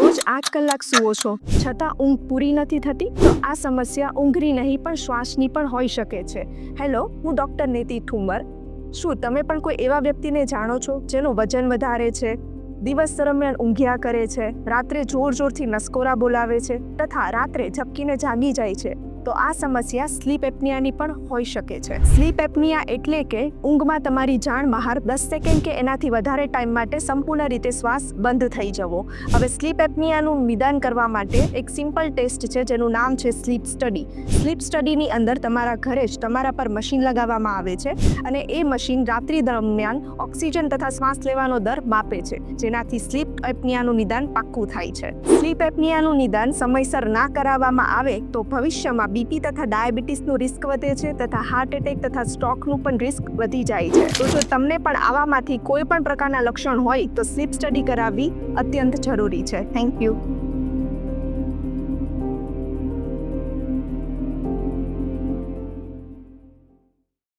રોજ 8 કલાક સૂવો છો છતાં ઊંઘ પૂરી નથી થતી? તો આ સમસ્યા ઊંઘની નહીં પણ શ્વાસની પણ હોઈ શકે છે. હેલો, હું ડૉક્ટર નીતિ ઠુમ્મર. શું તમે પણ કોઈ એવા વ્યક્તિને જાણો છો જેનું વજન વધારે છે, દિવસ દરમિયાન ઊંઘ્યા કરે છે, રાત્રે જોરથી નસકોરા બોલાવે છે તથા રાત્રે ઝબકીને જાગી જાય છે? તો આ સમસ્યા સ્લીપ એપ્નિયાની પણ હોઈ શકે છે. સ્લીપ એપ્નિયા એટલે કે ઊંઘમાં તમારી જાણ બહાર 10 સેકન્ડ કે એનાથી વધારે ટાઈમ માટે સંપૂર્ણ રીતે શ્વાસ બંધ થઈ જવો. હવે સ્લીપ એપ્નિયાનું નિદાન કરવા માટે એક સિમ્પલ ટેસ્ટ છે જેનું નામ છે સ્લીપ સ્ટડી. સ્લીપ સ્ટડીની અંદર તમારા ઘરે જ તમારા પર મશીન લગાવવામાં આવે છે અને એ મશીન રાત્રિ દરમિયાન ઓક્સિજન તથા શ્વાસ લેવાનો દર માપે છે, જેનાથી સ્લીપ એપ્નિયાનું નિદાન પાક્કું થાય છે. સ્લીપ એપ્નિયાનું નિદાન સમયસર ના કરાવવામાં આવે તો ભવિષ્યમાં બીપી તથા ડાયાબિટીસનું રિસ્ક વધે છે તથા હાર્ટ એટેક તથા સ્ટ્રોકનું પણ રિસ્ક વધી જાય છે. તો જો તમને પણ આવામાંથી કોઈ પણ પ્રકારના લક્ષણ હોય તો સ્લીપ સ્ટડી કરાવવી અત્યંત જરૂરી છે. Thank you.